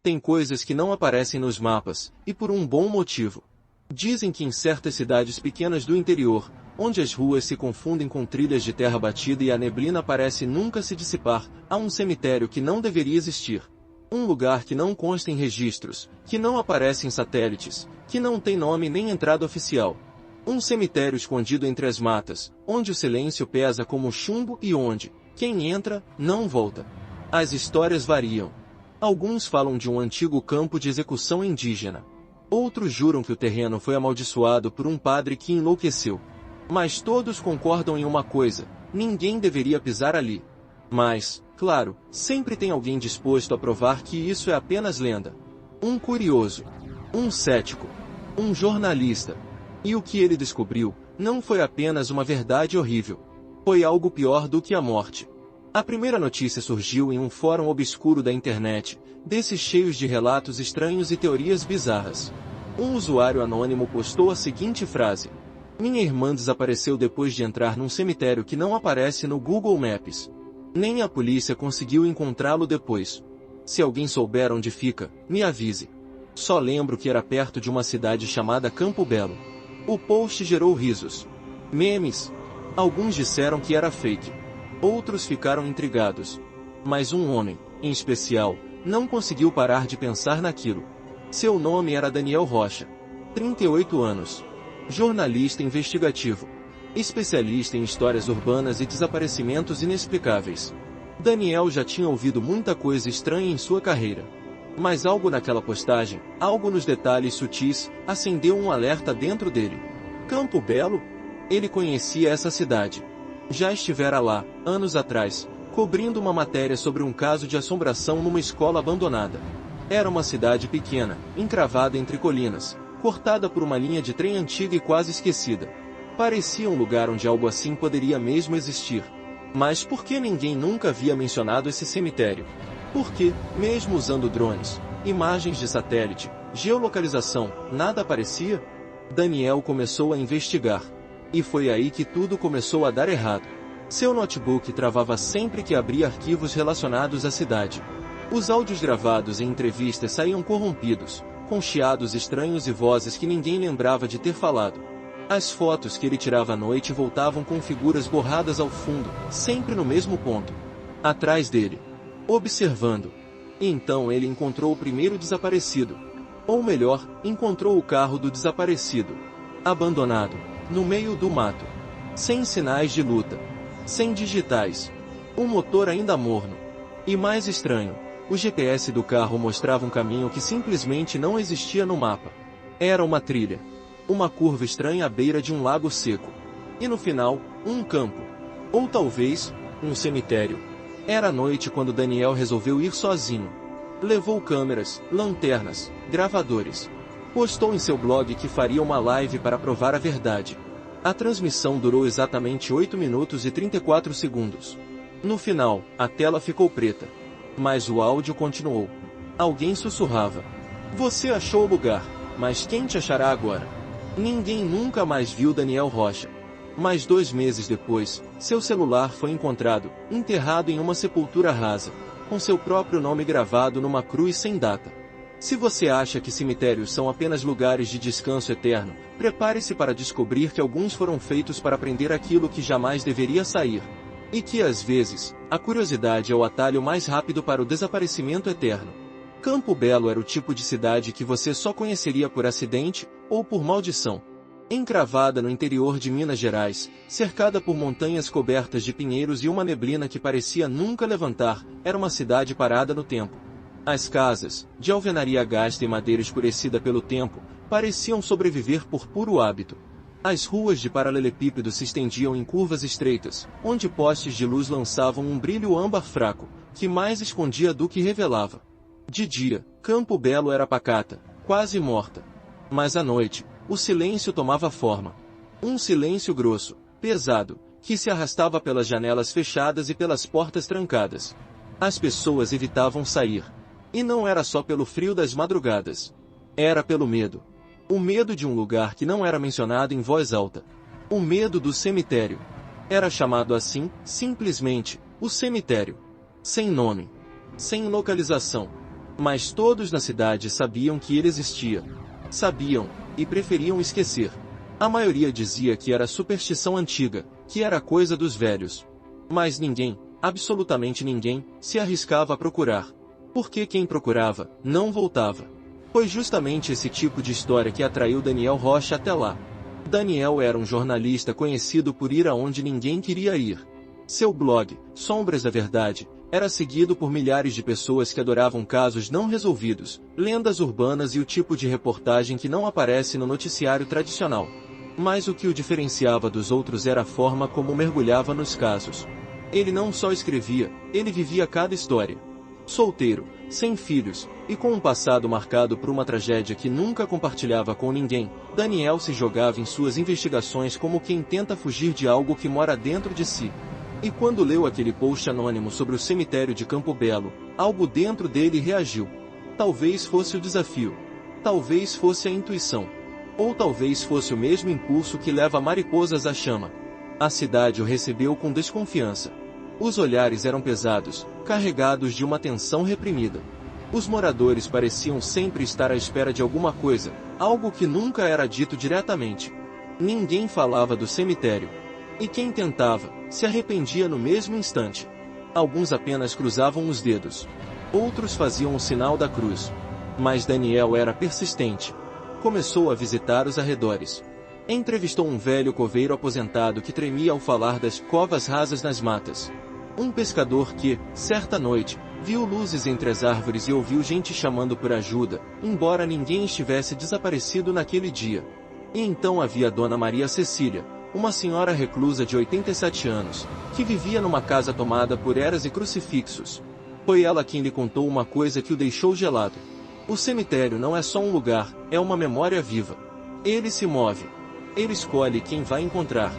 Tem coisas que não aparecem nos mapas, e por um bom motivo. Dizem que em certas cidades pequenas do interior, onde as ruas se confundem com trilhas de terra batida e a neblina parece nunca se dissipar, há um cemitério que não deveria existir. Um lugar que não consta em registros, que não aparece em satélites, que não tem nome nem entrada oficial. Um cemitério escondido entre as matas, onde o silêncio pesa como chumbo e onde, quem entra, não volta. As histórias variam. Alguns falam de um antigo campo de execução indígena. Outros juram que o terreno foi amaldiçoado por um padre que enlouqueceu. Mas todos concordam em uma coisa: ninguém deveria pisar ali. Mas, claro, sempre tem alguém disposto a provar que isso é apenas lenda. Um curioso, um cético, um jornalista. E o que ele descobriu não foi apenas uma verdade horrível. Foi algo pior do que a morte. A primeira notícia surgiu em um fórum obscuro da internet, desses cheios de relatos estranhos e teorias bizarras. Um usuário anônimo postou a seguinte frase: "Minha irmã desapareceu depois de entrar num cemitério que não aparece no Google Maps. Nem a polícia conseguiu encontrá-lo depois. Se alguém souber onde fica, me avise. Só lembro que era perto de uma cidade chamada Campo Belo." O post gerou risos, memes. Alguns disseram que era fake. Outros ficaram intrigados. Mas um homem, em especial, não conseguiu parar de pensar naquilo. Seu nome era Daniel Rocha. 38 anos. Jornalista investigativo. Especialista em histórias urbanas e desaparecimentos inexplicáveis. Daniel já tinha ouvido muita coisa estranha em sua carreira. Mas algo naquela postagem, algo nos detalhes sutis, acendeu um alerta dentro dele. Campo Belo? Ele conhecia essa cidade. Já estivera lá, anos atrás, cobrindo uma matéria sobre um caso de assombração numa escola abandonada. Era uma cidade pequena, encravada entre colinas, cortada por uma linha de trem antiga e quase esquecida. Parecia um lugar onde algo assim poderia mesmo existir. Mas por que ninguém nunca havia mencionado esse cemitério? Por que, mesmo usando drones, imagens de satélite, geolocalização, nada aparecia? Daniel começou a investigar. E foi aí que tudo começou a dar errado. Seu notebook travava sempre que abria arquivos relacionados à cidade. Os áudios gravados em entrevistas saíam corrompidos, com chiados estranhos e vozes que ninguém lembrava de ter falado. As fotos que ele tirava à noite voltavam com figuras borradas ao fundo, sempre no mesmo ponto. Atrás dele. Observando. E então ele encontrou o primeiro desaparecido. Ou melhor, encontrou o carro do desaparecido. Abandonado. No meio do mato. Sem sinais de luta. Sem digitais. Um motor ainda morno. E mais estranho, o GPS do carro mostrava um caminho que simplesmente não existia no mapa. Era uma trilha. Uma curva estranha à beira de um lago seco. E no final, um campo. Ou talvez, um cemitério. Era noite quando Daniel resolveu ir sozinho. Levou câmeras, lanternas, gravadores. Postou em seu blog que faria uma live para provar a verdade. A transmissão durou exatamente 8 minutos e 34 segundos. No final, a tela ficou preta. Mas o áudio continuou. Alguém sussurrava: "Você achou o lugar, mas quem te achará agora?" Ninguém nunca mais viu Daniel Rocha. Mas 2 meses depois, seu celular foi encontrado, enterrado em uma sepultura rasa, com seu próprio nome gravado numa cruz sem data. Se você acha que cemitérios são apenas lugares de descanso eterno, prepare-se para descobrir que alguns foram feitos para prender aquilo que jamais deveria sair. E que às vezes, a curiosidade é o atalho mais rápido para o desaparecimento eterno. Campo Belo era o tipo de cidade que você só conheceria por acidente, ou por maldição. Encravada no interior de Minas Gerais, cercada por montanhas cobertas de pinheiros e uma neblina que parecia nunca levantar, era uma cidade parada no tempo. As casas, de alvenaria gasta e madeira escurecida pelo tempo, pareciam sobreviver por puro hábito. As ruas de paralelepípedo se estendiam em curvas estreitas, onde postes de luz lançavam um brilho âmbar fraco, que mais escondia do que revelava. De dia, Campo Belo era pacata, quase morta. Mas à noite, o silêncio tomava forma. Um silêncio grosso, pesado, que se arrastava pelas janelas fechadas e pelas portas trancadas. As pessoas evitavam sair. E não era só pelo frio das madrugadas. Era pelo medo. O medo de um lugar que não era mencionado em voz alta. O medo do cemitério. Era chamado assim, simplesmente, o cemitério. Sem nome. Sem localização. Mas todos na cidade sabiam que ele existia. Sabiam, e preferiam esquecer. A maioria dizia que era superstição antiga, que era coisa dos velhos. Mas ninguém, absolutamente ninguém, se arriscava a procurar. Porque quem procurava, não voltava. Foi justamente esse tipo de história que atraiu Daniel Rocha até lá. Daniel era um jornalista conhecido por ir aonde ninguém queria ir. Seu blog, Sombras da Verdade, era seguido por milhares de pessoas que adoravam casos não resolvidos, lendas urbanas e o tipo de reportagem que não aparece no noticiário tradicional. Mas o que o diferenciava dos outros era a forma como mergulhava nos casos. Ele não só escrevia, ele vivia cada história. Solteiro, sem filhos, e com um passado marcado por uma tragédia que nunca compartilhava com ninguém, Daniel se jogava em suas investigações como quem tenta fugir de algo que mora dentro de si. E quando leu aquele post anônimo sobre o cemitério de Campo Belo, algo dentro dele reagiu. Talvez fosse o desafio. Talvez fosse a intuição. Ou talvez fosse o mesmo impulso que leva mariposas à chama. A cidade o recebeu com desconfiança. Os olhares eram pesados, carregados de uma tensão reprimida. Os moradores pareciam sempre estar à espera de alguma coisa, algo que nunca era dito diretamente. Ninguém falava do cemitério. E quem tentava, se arrependia no mesmo instante. Alguns apenas cruzavam os dedos. Outros faziam o sinal da cruz. Mas Daniel era persistente. Começou a visitar os arredores. Entrevistou um velho coveiro aposentado que tremia ao falar das covas rasas nas matas. Um pescador que, certa noite, viu luzes entre as árvores e ouviu gente chamando por ajuda, embora ninguém estivesse desaparecido naquele dia. E então havia Dona Maria Cecília, uma senhora reclusa de 87 anos, que vivia numa casa tomada por eras e crucifixos. Foi ela quem lhe contou uma coisa que o deixou gelado. O cemitério não é só um lugar, é uma memória viva. Ele se move. Ele escolhe quem vai encontrar.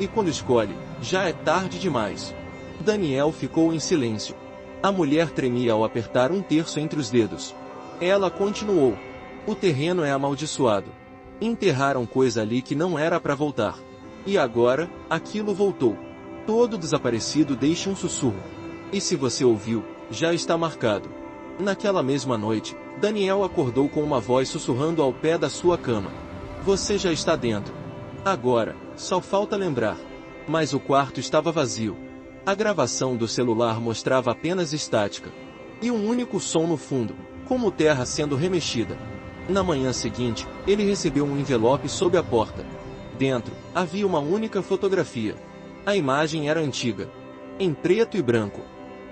E quando escolhe, já é tarde demais. Daniel ficou em silêncio. A mulher tremia ao apertar um terço entre os dedos. Ela continuou. O terreno é amaldiçoado. Enterraram coisa ali que não era para voltar. E agora, aquilo voltou. Todo desaparecido deixa um sussurro. E se você ouviu, já está marcado. Naquela mesma noite, Daniel acordou com uma voz sussurrando ao pé da sua cama. Você já está dentro. Agora, só falta lembrar. Mas o quarto estava vazio. A gravação do celular mostrava apenas estática. E um único som no fundo, como terra sendo remexida. Na manhã seguinte, ele recebeu um envelope sob a porta. Dentro, havia uma única fotografia. A imagem era antiga. Em preto e branco.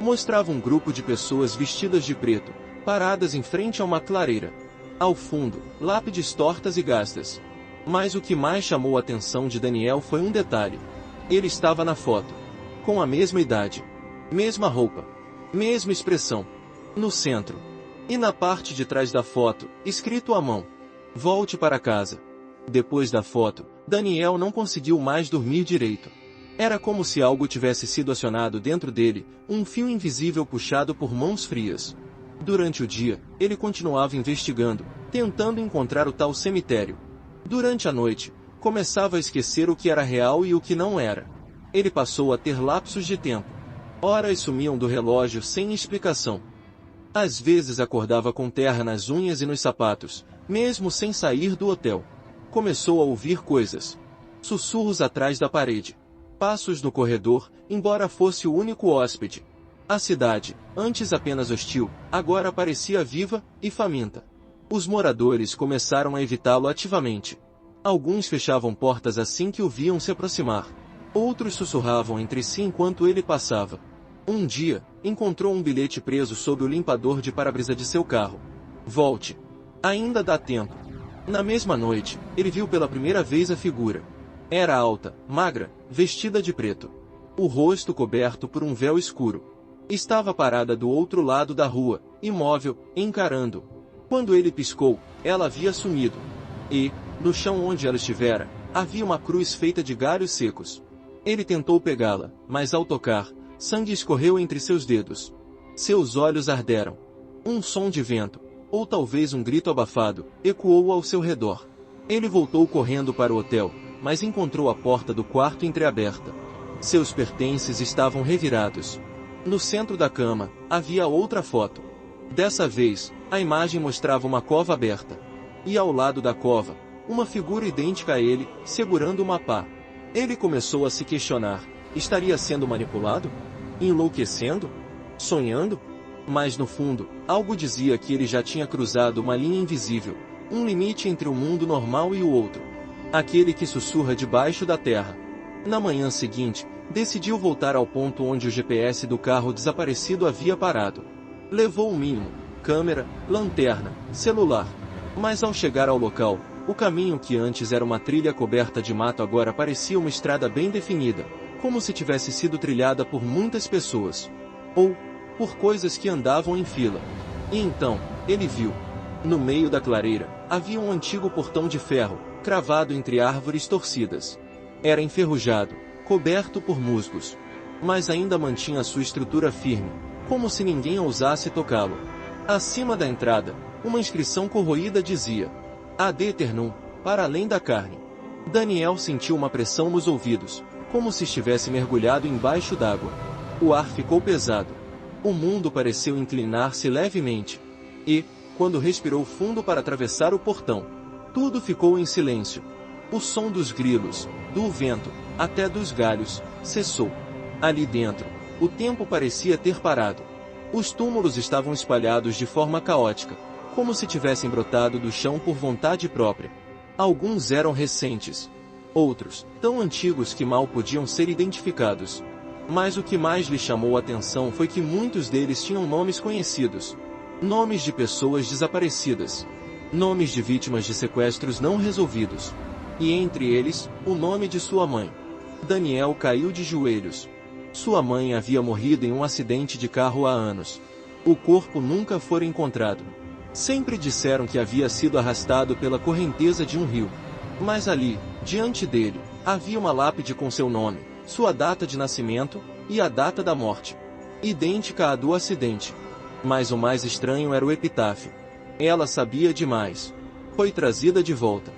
Mostrava um grupo de pessoas vestidas de preto, paradas em frente a uma clareira. Ao fundo, lápides tortas e gastas. Mas o que mais chamou a atenção de Daniel foi um detalhe. Ele estava na foto. Com a mesma idade. Mesma roupa. Mesma expressão. No centro. E na parte de trás da foto, escrito à mão. Volte para casa. Depois da foto, Daniel não conseguiu mais dormir direito. Era como se algo tivesse sido acionado dentro dele, um fio invisível puxado por mãos frias. Durante o dia, ele continuava investigando, tentando encontrar o tal cemitério. Durante a noite, começava a esquecer o que era real e o que não era. Ele passou a ter lapsos de tempo. Horas sumiam do relógio sem explicação. Às vezes acordava com terra nas unhas e nos sapatos, mesmo sem sair do hotel. Começou a ouvir coisas. Sussurros atrás da parede. Passos no corredor, embora fosse o único hóspede. A cidade, antes apenas hostil, agora parecia viva e faminta. Os moradores começaram a evitá-lo ativamente. Alguns fechavam portas assim que o viam se aproximar. Outros sussurravam entre si enquanto ele passava. Um dia, encontrou um bilhete preso sob o limpador de para-brisa de seu carro. Volte. Ainda dá tempo. Na mesma noite, ele viu pela primeira vez a figura. Era alta, magra, vestida de preto. O rosto coberto por um véu escuro. Estava parada do outro lado da rua, imóvel, encarando-o. Quando ele piscou, ela havia sumido. E, no chão onde ela estivera, havia uma cruz feita de galhos secos. Ele tentou pegá-la, mas ao tocar, sangue escorreu entre seus dedos. Seus olhos arderam. Um som de vento, ou talvez um grito abafado, ecoou ao seu redor. Ele voltou correndo para o hotel, mas encontrou a porta do quarto entreaberta. Seus pertences estavam revirados. No centro da cama, havia outra foto. Dessa vez, a imagem mostrava uma cova aberta. E ao lado da cova, uma figura idêntica a ele, segurando uma pá. Ele começou a se questionar: estaria sendo manipulado? Enlouquecendo? Sonhando? Mas no fundo, algo dizia que ele já tinha cruzado uma linha invisível, um limite entre o mundo normal e o outro. Aquele que sussurra debaixo da terra. Na manhã seguinte, decidiu voltar ao ponto onde o GPS do carro desaparecido havia parado. Levou o mínimo: câmera, lanterna, celular. Mas ao chegar ao local, o caminho que antes era uma trilha coberta de mato agora parecia uma estrada bem definida, como se tivesse sido trilhada por muitas pessoas. Ou por coisas que andavam em fila. E então, ele viu. No meio da clareira, havia um antigo portão de ferro, cravado entre árvores torcidas. Era enferrujado, coberto por musgos. Mas ainda mantinha sua estrutura firme, como se ninguém ousasse tocá-lo. Acima da entrada, uma inscrição corroída dizia: Ad Eternum, para além da carne. Daniel sentiu uma pressão nos ouvidos, como se estivesse mergulhado embaixo d'água. O ar ficou pesado. O mundo pareceu inclinar-se levemente. E, quando respirou fundo para atravessar o portão, tudo ficou em silêncio. O som dos grilos, do vento, até dos galhos, cessou. Ali dentro, o tempo parecia ter parado. Os túmulos estavam espalhados de forma caótica, como se tivessem brotado do chão por vontade própria. Alguns eram recentes. Outros, tão antigos que mal podiam ser identificados. Mas o que mais lhe chamou a atenção foi que muitos deles tinham nomes conhecidos. Nomes de pessoas desaparecidas. Nomes de vítimas de sequestros não resolvidos. E entre eles, o nome de sua mãe. Daniel caiu de joelhos. Sua mãe havia morrido em um acidente de carro há anos. O corpo nunca fora encontrado. Sempre disseram que havia sido arrastado pela correnteza de um rio. Mas ali, diante dele, havia uma lápide com seu nome, sua data de nascimento, e a data da morte. Idêntica à do acidente. Mas o mais estranho era o epitáfio. Ela sabia demais. Foi trazida de volta.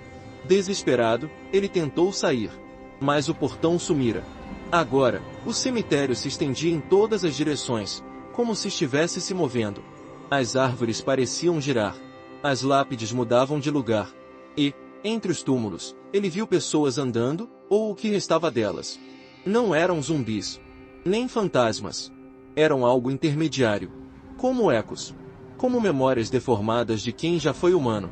Desesperado, ele tentou sair. Mas o portão sumira. Agora, o cemitério se estendia em todas as direções, como se estivesse se movendo. As árvores pareciam girar. As lápides mudavam de lugar. E, entre os túmulos, ele viu pessoas andando, ou o que restava delas. Não eram zumbis. Nem fantasmas. Eram algo intermediário. Como ecos. Como memórias deformadas de quem já foi humano.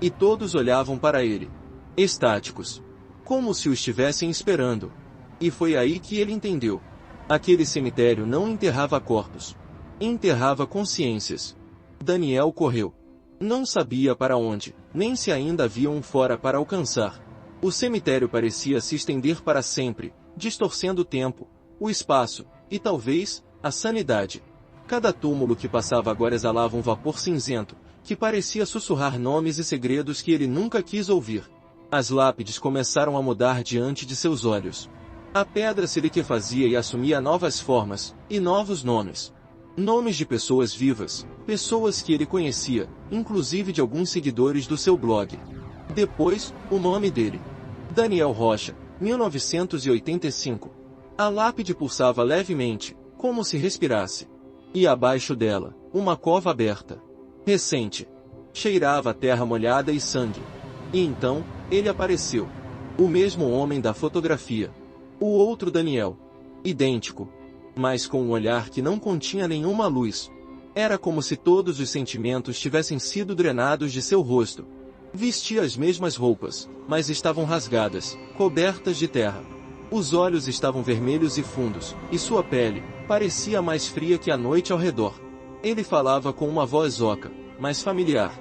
E todos olhavam para ele. Estáticos. Como se o estivessem esperando. E foi aí que ele entendeu. Aquele cemitério não enterrava corpos. Enterrava consciências. Daniel correu. Não sabia para onde, nem se ainda havia um fora para alcançar. O cemitério parecia se estender para sempre, distorcendo o tempo, o espaço, e talvez, a sanidade. Cada túmulo que passava agora exalava um vapor cinzento, que parecia sussurrar nomes e segredos que ele nunca quis ouvir. As lápides começaram a mudar diante de seus olhos. A pedra se liquefazia e assumia novas formas, e novos nomes. Nomes de pessoas vivas, pessoas que ele conhecia, inclusive de alguns seguidores do seu blog. Depois, o nome dele. Daniel Rocha, 1985. A lápide pulsava levemente, como se respirasse. E abaixo dela, uma cova aberta. Recente. Cheirava a terra molhada e sangue. E então, ele apareceu. O mesmo homem da fotografia. O outro Daniel. Idêntico. Mas com um olhar que não continha nenhuma luz. Era como se todos os sentimentos tivessem sido drenados de seu rosto. Vestia as mesmas roupas, mas estavam rasgadas, cobertas de terra. Os olhos estavam vermelhos e fundos, e sua pele parecia mais fria que a noite ao redor. Ele falava com uma voz oca, mas familiar.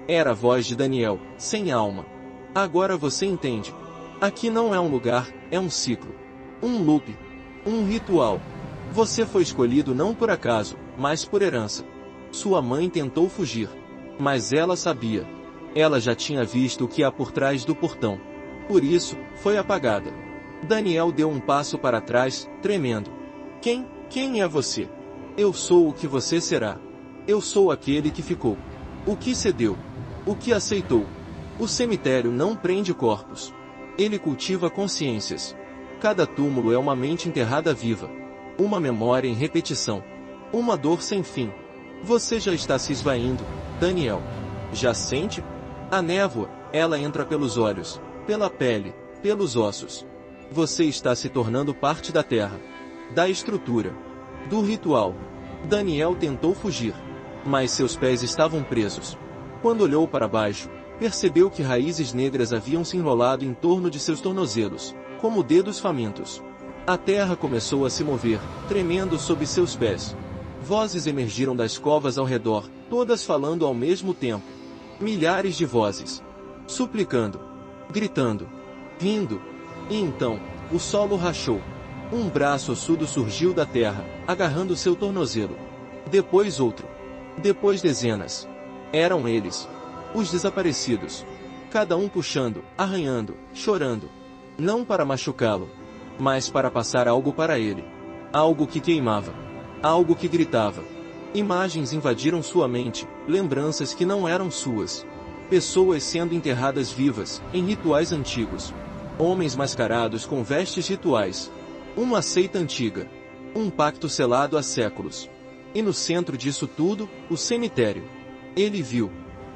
Era a voz de Daniel, sem alma. Agora você entende. Aqui não é um lugar, é um ciclo. Um loop. Um ritual. Você foi escolhido não por acaso, mas por herança. Sua mãe tentou fugir. Mas ela sabia. Ela já tinha visto o que há por trás do portão. Por isso, foi apagada. Daniel deu um passo para trás, tremendo. Quem é você? Eu sou o que você será. Eu sou aquele que ficou. O que cedeu. O que aceitou. O cemitério não prende corpos. Ele cultiva consciências. Cada túmulo é uma mente enterrada viva. Uma memória em repetição. Uma dor sem fim. Você já está se esvaindo, Daniel. Já sente? A névoa, ela entra pelos olhos, pela pele, pelos ossos. Você está se tornando parte da terra, da estrutura, do ritual. Daniel tentou fugir, mas seus pés estavam presos. Quando olhou para baixo, percebeu que raízes negras haviam se enrolado em torno de seus tornozelos, como dedos famintos. A terra começou a se mover, tremendo sob seus pés. Vozes emergiram das covas ao redor, todas falando ao mesmo tempo. Milhares de vozes. Suplicando. Gritando. Rindo. E então, o solo rachou. Um braço ossudo surgiu da terra, agarrando seu tornozelo. Depois outro. Depois dezenas. Eram eles. Os desaparecidos. Cada um puxando, arranhando, chorando. Não para machucá-lo, mas para passar algo para ele. Algo que queimava. Algo que gritava. Imagens invadiram sua mente, lembranças que não eram suas. Pessoas sendo enterradas vivas, em rituais antigos. Homens mascarados com vestes rituais. Uma seita antiga. Um pacto selado há séculos. E no centro disso tudo, o cemitério. Ele viu,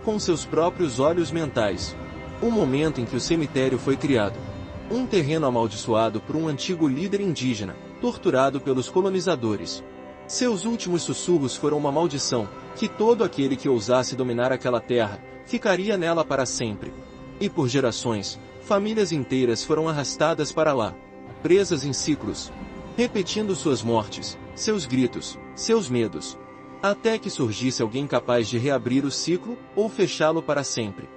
com seus próprios olhos mentais, o momento em que o cemitério foi criado. Um terreno amaldiçoado por um antigo líder indígena, torturado pelos colonizadores. Seus últimos sussurros foram uma maldição, que todo aquele que ousasse dominar aquela terra, ficaria nela para sempre. E por gerações, famílias inteiras foram arrastadas para lá, presas em ciclos, repetindo suas mortes, seus gritos, seus medos, até que surgisse alguém capaz de reabrir o ciclo, ou fechá-lo para sempre.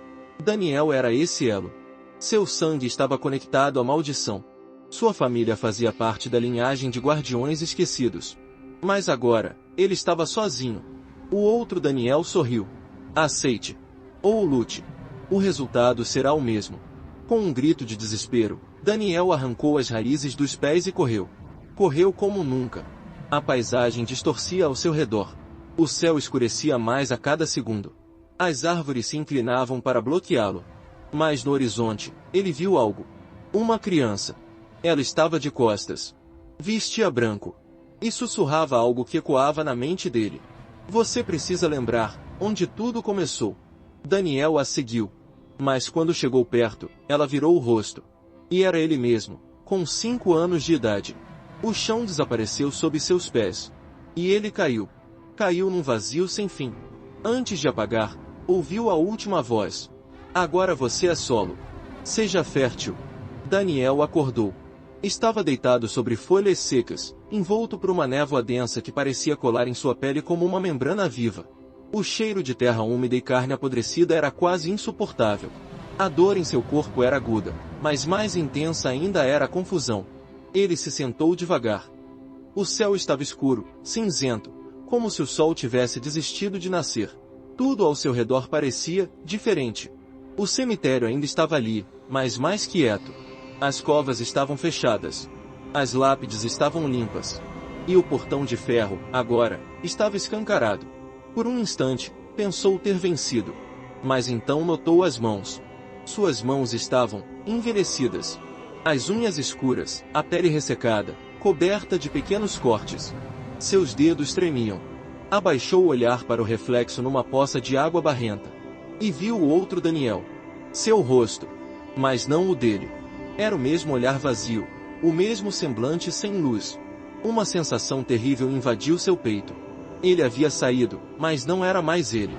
Daniel era esse elo. Seu sangue estava conectado à maldição. Sua família fazia parte da linhagem de guardiões esquecidos. Mas agora, ele estava sozinho. O outro Daniel sorriu. Aceite. Ou lute. O resultado será o mesmo. Com um grito de desespero, Daniel arrancou as raízes dos pés e correu. Correu como nunca. A paisagem distorcia ao seu redor. O céu escurecia mais a cada segundo. As árvores se inclinavam para bloqueá-lo. Mas no horizonte, ele viu algo. Uma criança. Ela estava de costas. Vestia branco. E sussurrava algo que ecoava na mente dele. Você precisa lembrar onde tudo começou. Daniel a seguiu. Mas quando chegou perto, ela virou o rosto. E era ele mesmo, com 5 anos de idade. O chão desapareceu sob seus pés. E ele caiu. Caiu num vazio sem fim. Antes de apagar, ouviu a última voz. Agora você é solo. Seja fértil. Daniel acordou. Estava deitado sobre folhas secas, envolto por uma névoa densa que parecia colar em sua pele como uma membrana viva. O cheiro de terra úmida e carne apodrecida era quase insuportável. A dor em seu corpo era aguda, mas mais intensa ainda era a confusão. Ele se sentou devagar. O céu estava escuro, cinzento, como se o sol tivesse desistido de nascer. Tudo ao seu redor parecia diferente. O cemitério ainda estava ali, mas mais quieto. As covas estavam fechadas. As lápides estavam limpas. E o portão de ferro, agora, estava escancarado. Por um instante, pensou ter vencido. Mas então notou as mãos. Suas mãos estavam envelhecidas. As unhas escuras, a pele ressecada, coberta de pequenos cortes. Seus dedos tremiam. Abaixou o olhar para o reflexo numa poça de água barrenta. E viu o outro Daniel. Seu rosto. Mas não o dele. Era o mesmo olhar vazio, o mesmo semblante sem luz. Uma sensação terrível invadiu seu peito. Ele havia saído, mas não era mais ele.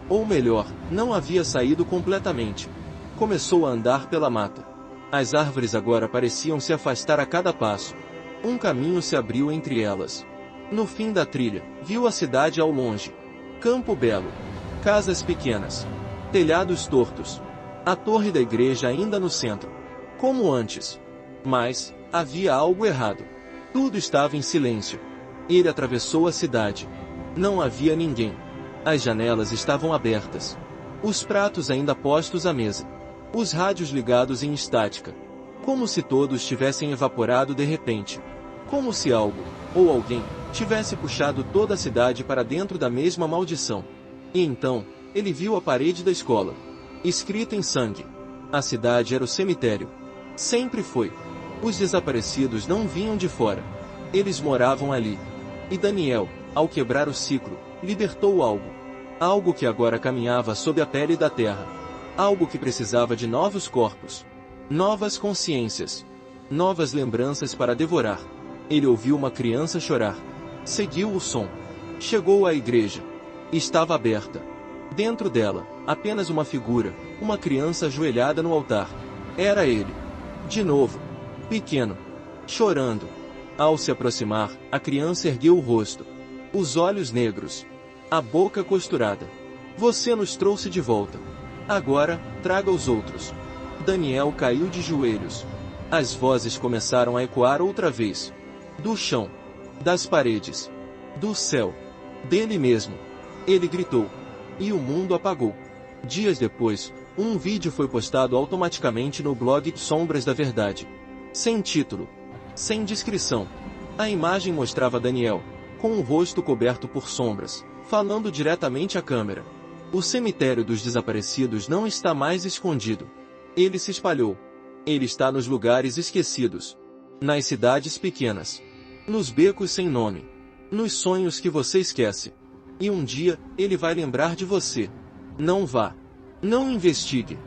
Ou melhor, não havia saído completamente. Começou a andar pela mata. As árvores agora pareciam se afastar a cada passo. Um caminho se abriu entre elas. No fim da trilha, viu a cidade ao longe. Campo belo. Casas pequenas. Telhados tortos. A torre da igreja ainda no centro. Como antes. Mas, havia algo errado. Tudo estava em silêncio. Ele atravessou a cidade. Não havia ninguém. As janelas estavam abertas. Os pratos ainda postos à mesa. Os rádios ligados em estática. Como se todos tivessem evaporado de repente. Como se algo, ou alguém, tivesse puxado toda a cidade para dentro da mesma maldição. E então, ele viu a parede da escola. Escrita em sangue. A cidade era o cemitério. Sempre foi. Os desaparecidos não vinham de fora. Eles moravam ali. E Daniel, ao quebrar o ciclo, libertou algo. Algo que agora caminhava sob a pele da terra. Algo que precisava de novos corpos. Novas consciências. Novas lembranças para devorar. Ele ouviu uma criança chorar. Seguiu o som. Chegou à igreja. Estava aberta. Dentro dela, apenas uma figura, uma criança ajoelhada no altar. Era ele. De novo. Pequeno. Chorando. Ao se aproximar, a criança ergueu o rosto. Os olhos negros. A boca costurada. Você nos trouxe de volta. Agora, traga os outros. Daniel caiu de joelhos. As vozes começaram a ecoar outra vez. Do chão. Das paredes. Do céu. Dele mesmo. Ele gritou. E o mundo apagou. Dias depois, um vídeo foi postado automaticamente no blog Sombras da Verdade. Sem título. Sem descrição. A imagem mostrava Daniel, com o rosto coberto por sombras, falando diretamente à câmera. O cemitério dos desaparecidos não está mais escondido. Ele se espalhou. Ele está nos lugares esquecidos. Nas cidades pequenas. Nos becos sem nome. Nos sonhos que você esquece. E um dia, ele vai lembrar de você. Não vá. Não investigue.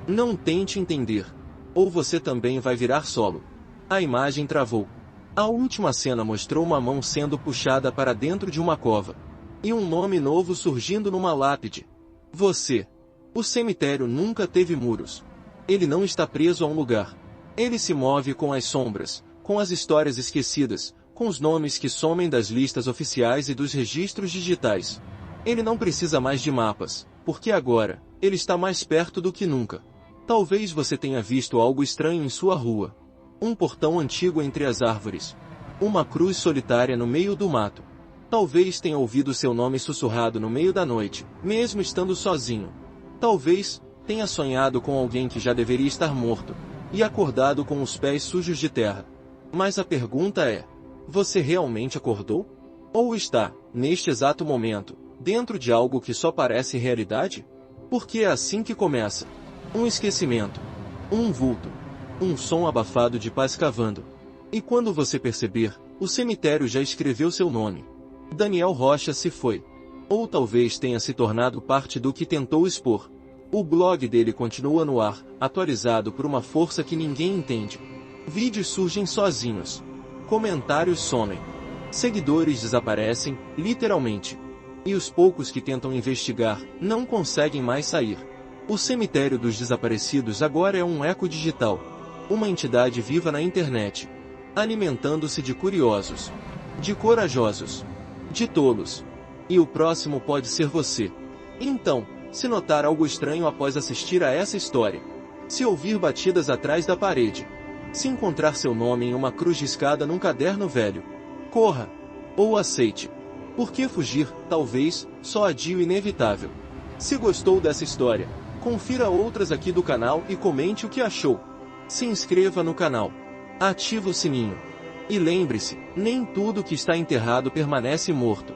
Não tente entender. Ou você também vai virar solo. A imagem travou. A última cena mostrou uma mão sendo puxada para dentro de uma cova. E um nome novo surgindo numa lápide. Você. O cemitério nunca teve muros. Ele não está preso a um lugar. Ele se move com as sombras, com as histórias esquecidas, com os nomes que somem das listas oficiais e dos registros digitais. Ele não precisa mais de mapas, porque agora, ele está mais perto do que nunca. Talvez você tenha visto algo estranho em sua rua. Um portão antigo entre as árvores. Uma cruz solitária no meio do mato. Talvez tenha ouvido seu nome sussurrado no meio da noite, mesmo estando sozinho. Talvez tenha sonhado com alguém que já deveria estar morto, e acordado com os pés sujos de terra. Mas a pergunta é: você realmente acordou? Ou está, neste exato momento, dentro de algo que só parece realidade? Porque é assim que começa. Um esquecimento. Um vulto. Um som abafado de paz cavando. E quando você perceber, o cemitério já escreveu seu nome. Daniel Rocha se foi. Ou talvez tenha se tornado parte do que tentou expor. O blog dele continua no ar, atualizado por uma força que ninguém entende. Vídeos surgem sozinhos. Comentários somem. Seguidores desaparecem, literalmente. E os poucos que tentam investigar, não conseguem mais sair. O cemitério dos desaparecidos agora é um eco digital. Uma entidade viva na internet. Alimentando-se de curiosos. De corajosos. De tolos. E o próximo pode ser você. Então, se notar algo estranho após assistir a essa história. Se ouvir batidas atrás da parede. Se encontrar seu nome em uma cruz riscada num caderno velho. Corra. Ou aceite. Por que fugir, talvez, só adie o inevitável. Se gostou dessa história, confira outras aqui do canal e comente o que achou. Se inscreva no canal. Ative o sininho. E lembre-se, nem tudo que está enterrado permanece morto.